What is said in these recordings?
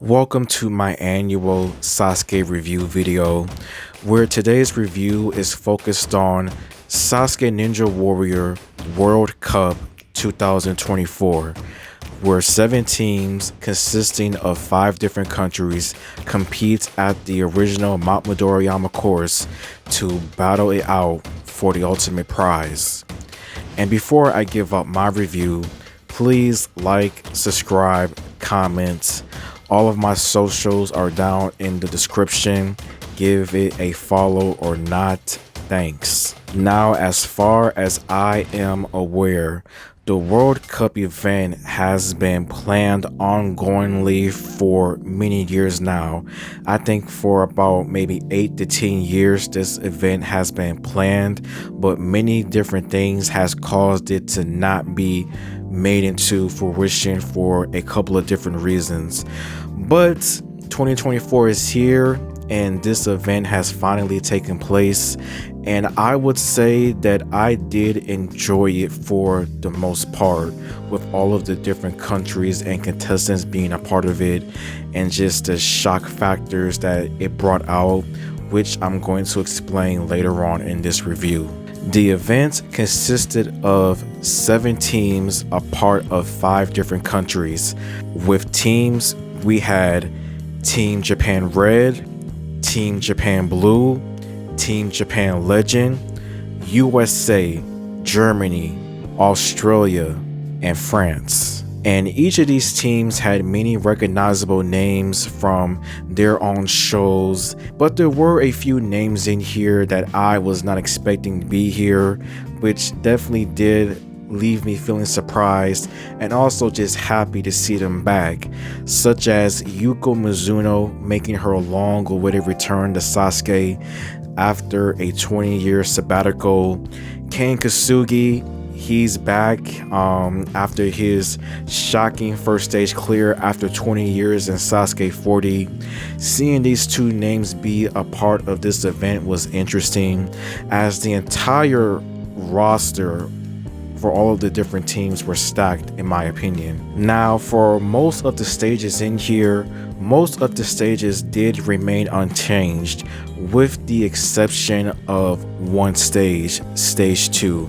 Welcome to my annual SASUKE review video, where today's review is focused on SASUKE Ninja Warrior World Cup 2024, where 7 teams consisting of 5 different countries compete at the original Mount Midoriyama course to battle it out for the ultimate prize. And before I give up my review, please like, subscribe, comment. All of my socials are down in the description. Give it a follow or not. Thanks. Now, as far as I am aware, the World Cup event has been planned ongoingly for many years now. I think for about maybe 8 to 10 years this event has been planned, but many different things has caused it to not be made into fruition for a couple of different reasons. But 2024 is here and this event has finally taken place, and I would say that I did enjoy it for the most part, with all of the different countries and contestants being a part of it, and just the shock factors that it brought out, which I'm going to explain later on in this review. The event consisted of 7 teams, a part of 5 different countries. With teams, we had Team Japan Red, Team Japan Blue, Team Japan Legend, USA, Germany, Australia, and France. And each of these teams had many recognizable names from their own shows, but there were a few names in here that I was not expecting to be here, which definitely did leave me feeling surprised and also just happy to see them back, such as Yuko Mizuno making her long-awaited return to SASUKE after a 20-year sabbatical. Ken Kasugi, he's back after his shocking first stage clear after 20 years in SASUKE 40. Seeing these 2 names be a part of this event was interesting, as the entire roster for all of the different teams were stacked, in my opinion. Now, for most of the stages in here, most of the stages did remain unchanged, with the exception of one stage, stage 2.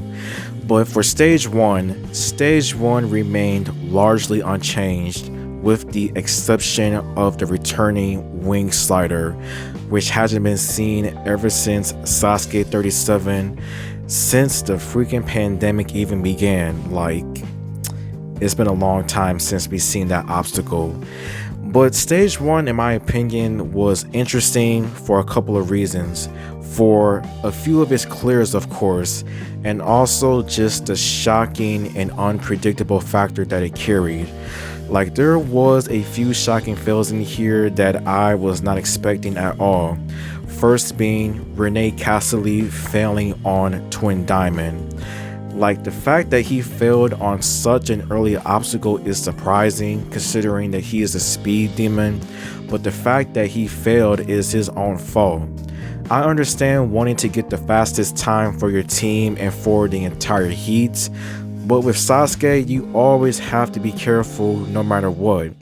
But for stage 1 remained largely unchanged, with the exception of the returning wing slider, which hasn't been seen ever since SASUKE 37, since the freaking pandemic even began. Like, it's been a long time since we've seen that obstacle. But stage 1, in my opinion, was interesting for a couple of reasons. For a few of its clears, of course, and also just the shocking and unpredictable factor that it carried. Like, there was a few shocking fails in here that I was not expecting at all. First being Renee Cassidy failing on Twin Diamond. Like, the fact that he failed on such an early obstacle is surprising, considering that he is a speed demon, but the fact that he failed is his own fault. I understand wanting to get the fastest time for your team and for the entire heat, but with SASUKE, you always have to be careful no matter what,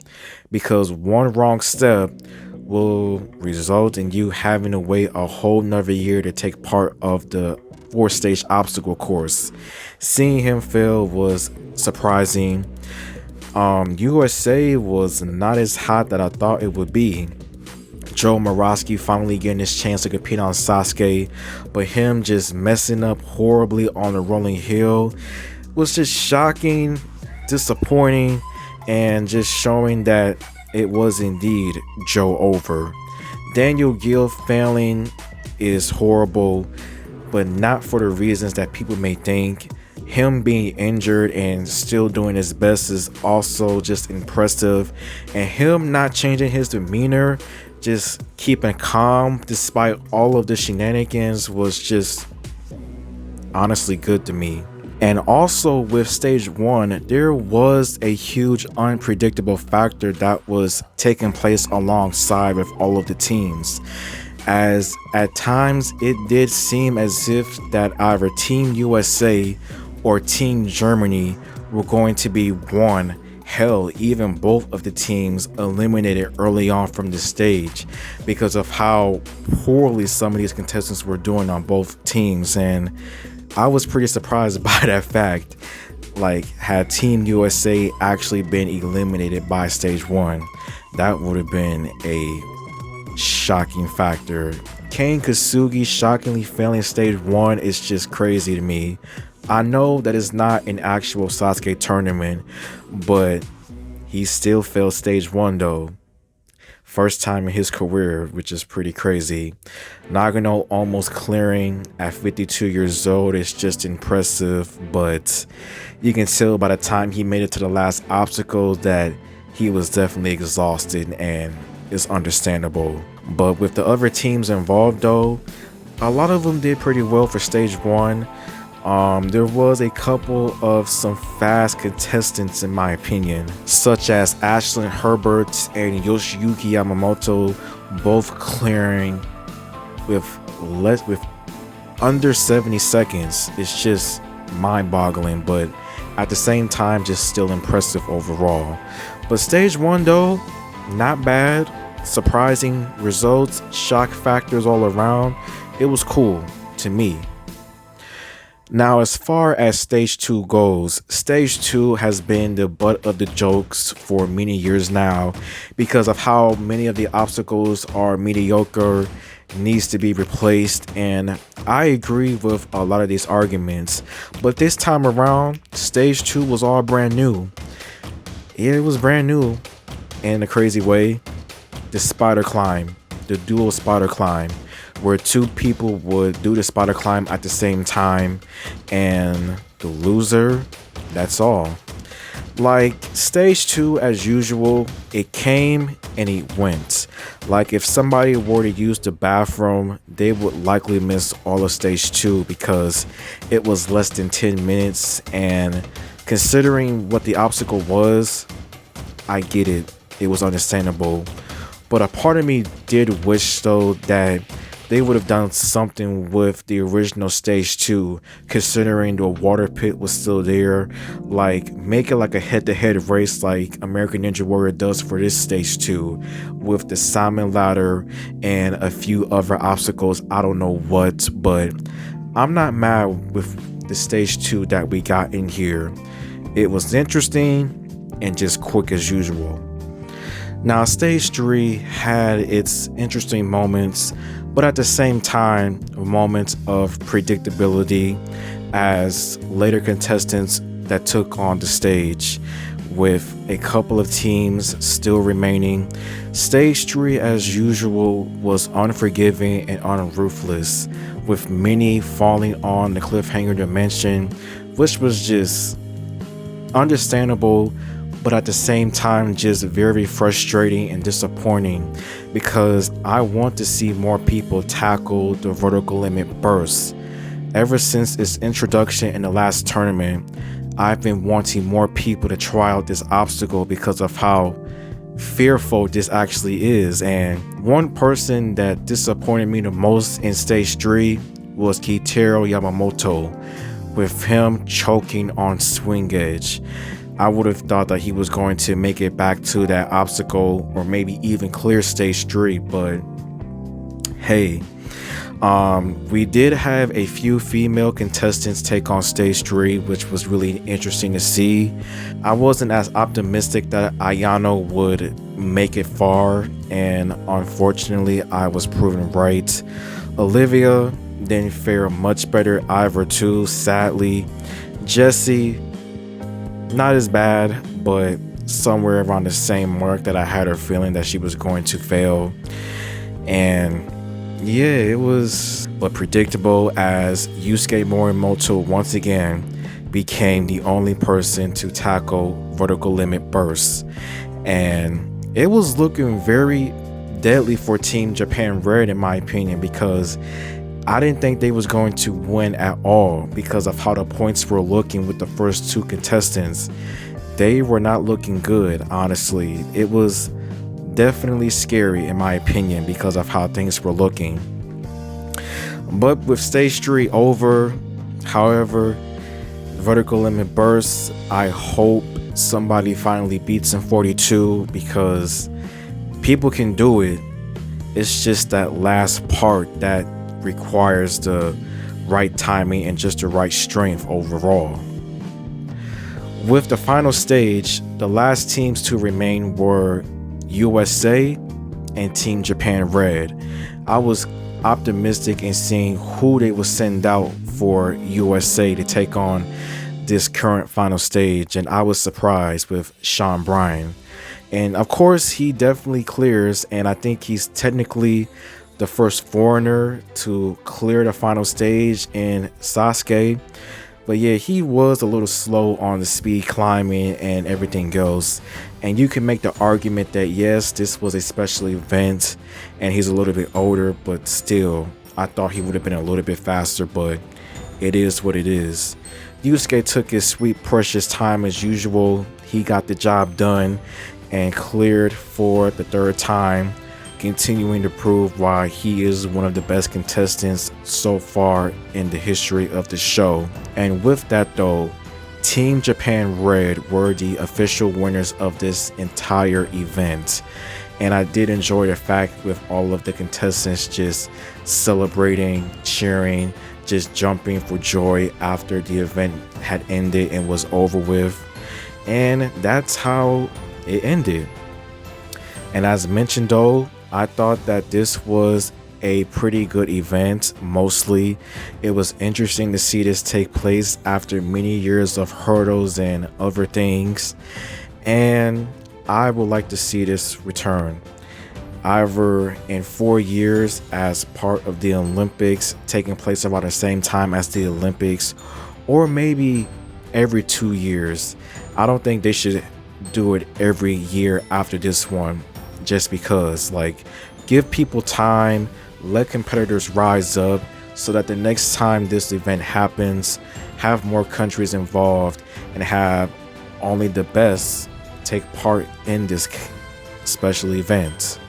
because one wrong step will result in you having to wait a whole nother year to take part of the 4-stage obstacle course. Seeing him fail was surprising. USA was not as hot that I thought it would be. Joe Morosky finally getting his chance to compete on SASUKE, but him just messing up horribly on the rolling hill was just shocking, disappointing, and just showing that it was indeed Joe over. Daniel Gill failing is horrible, but not for the reasons that people may think. Him being injured and still doing his best is also just impressive, and him not changing his demeanor, just keeping calm despite all of the shenanigans, was just honestly good to me. And also with stage 1, there was a huge unpredictable factor that was taking place alongside with all of the teams, as at times it did seem as if that either Team USA or Team Germany were going to be one Hell, even both of the teams eliminated early on from the stage because of how poorly some of these contestants were doing on both teams. And I was pretty surprised by that fact. Like, had Team USA actually been eliminated by stage 1, that would have been a shocking factor. Kane Kasugi shockingly failing stage 1 is just crazy to me. I know that it's not an actual Sasuke tournament, but he still failed stage 1 though. First time in his career, which is pretty crazy. Nagano almost clearing at 52 years old is just impressive, but you can tell by the time he made it to the last obstacle that he was definitely exhausted, and it's understandable. But with the other teams involved though, a lot of them did pretty well for stage 1. There was a couple of some fast contestants in my opinion, such as Ashlyn Herbert and Yoshiyuki Yamamoto, both clearing with under 70 seconds. It's just mind-boggling, but at the same time just still impressive overall. But stage 1 though, not bad. Surprising results, shock factors all around. It was cool to me. Now, as far as stage 2 goes, stage 2 has been the butt of the jokes for many years now because of how many of the obstacles are mediocre, needs to be replaced, and I agree with a lot of these arguments. But this time around, stage 2 was all brand new. Yeah, it was brand new in a crazy way. The spider climb, the dual spider climb, where 2 people would do the spider climb at the same time, and the loser, that's all. Like, stage 2, as usual, it came and it went. Like, if somebody were to use the bathroom, they would likely miss all of stage 2 because it was less than 10 minutes, and considering what the obstacle was, I get it. It was understandable. But a part of me did wish though that they would have done something with the original stage 2, considering the water pit was still there. Like, make it like a head-to-head race like American Ninja Warrior does for this stage 2, with the salmon ladder and a few other obstacles. I don't know what, but I'm not mad with the stage 2 that we got in here. It was interesting and just quick as usual. Now, stage 3 had its interesting moments, but at the same time, moments of predictability as later contestants that took on the stage, with a couple of teams still remaining. Stage 3, as usual, was unforgiving and unruthless, with many falling on the cliffhanger dimension, which was just understandable, but at the same time just very frustrating and disappointing, because I want to see more people tackle the vertical limit burst. Ever since its introduction in the last tournament, I've been wanting more people to try out this obstacle because of how fearful this actually is. And one person that disappointed me the most in stage 3 was Kitaro Yamamoto, with him choking on swing edge. I would have thought that he was going to make it back to that obstacle or maybe even clear stage 3, but hey, we did have a few female contestants take on stage 3, which was really interesting to see. I wasn't as optimistic that Ayano would make it far, and unfortunately I was proven right. Olivia didn't fare much better either too, sadly. Jessie, not as bad, but somewhere around the same mark that I had her feeling that she was going to fail. And yeah, it was but predictable, as Yusuke Morimoto once again became the only person to tackle vertical limit bursts. And it was looking very deadly for Team Japan Red in my opinion, because I didn't think they was going to win at all because of how the points were looking with the first 2 contestants. They were not looking good, honestly. It was definitely scary in my opinion because of how things were looking. But with stage 3 over, however, vertical limit bursts, I hope somebody finally beats in 42, because people can do it. It's just that last part that requires the right timing and just the right strength overall. With the final stage, the last teams to remain were USA and Team Japan Red. I was optimistic in seeing who they would send out for USA to take on this current final stage, and I was surprised with Sean Bryan. And of course, he definitely clears, and I think he's technically the first foreigner to clear the final stage in SASUKE. But yeah, he was a little slow on the speed climbing and everything else. And you can make the argument that yes, this was a special event and he's a little bit older, but still, I thought he would have been a little bit faster, but it is what it is. Yusuke took his sweet precious time as usual. He got the job done and cleared for the third time, continuing to prove why he is one of the best contestants so far in the history of the show. And with that though, Team Japan Red were the official winners of this entire event. And I did enjoy the fact with all of the contestants just celebrating, cheering, just jumping for joy after the event had ended and was over with. And that's how it ended. And as mentioned though, I thought that this was a pretty good event. Mostly it was interesting to see this take place after many years of hurdles and other things, and I would like to see this return either in 4 years as part of the Olympics, taking place about the same time as the Olympics, or maybe every 2 years. I don't think they should do it every year after this one, just because, like, give people time, let competitors rise up so that the next time this event happens, have more countries involved and have only the best take part in this special event.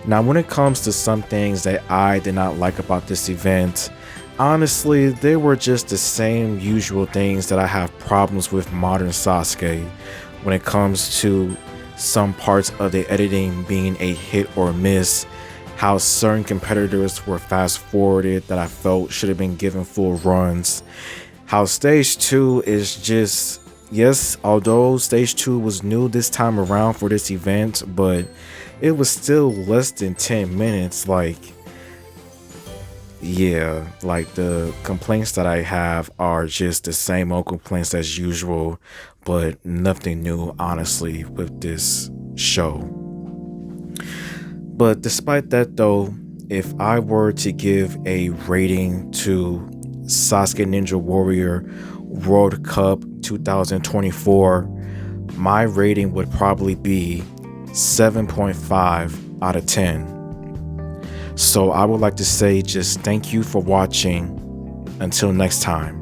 Now, when it comes to some things that I did not like about this event, honestly, they were just the same usual things that I have problems with modern SASUKE. When it comes to some parts of the editing being a hit or miss, how certain competitors were fast forwarded that I felt should have been given full runs, how stage 2 is just, yes, although stage 2 was new this time around for this event, but it was still less than 10 minutes. Like, yeah, like the complaints that I have are just the same old complaints as usual, but nothing new, honestly, with this show. But despite that though, if I were to give a rating to Sasuke Ninja Warrior World Cup 2024, my rating would probably be 7.5 out of 10. So I would like to say just thank you for watching. Until next time.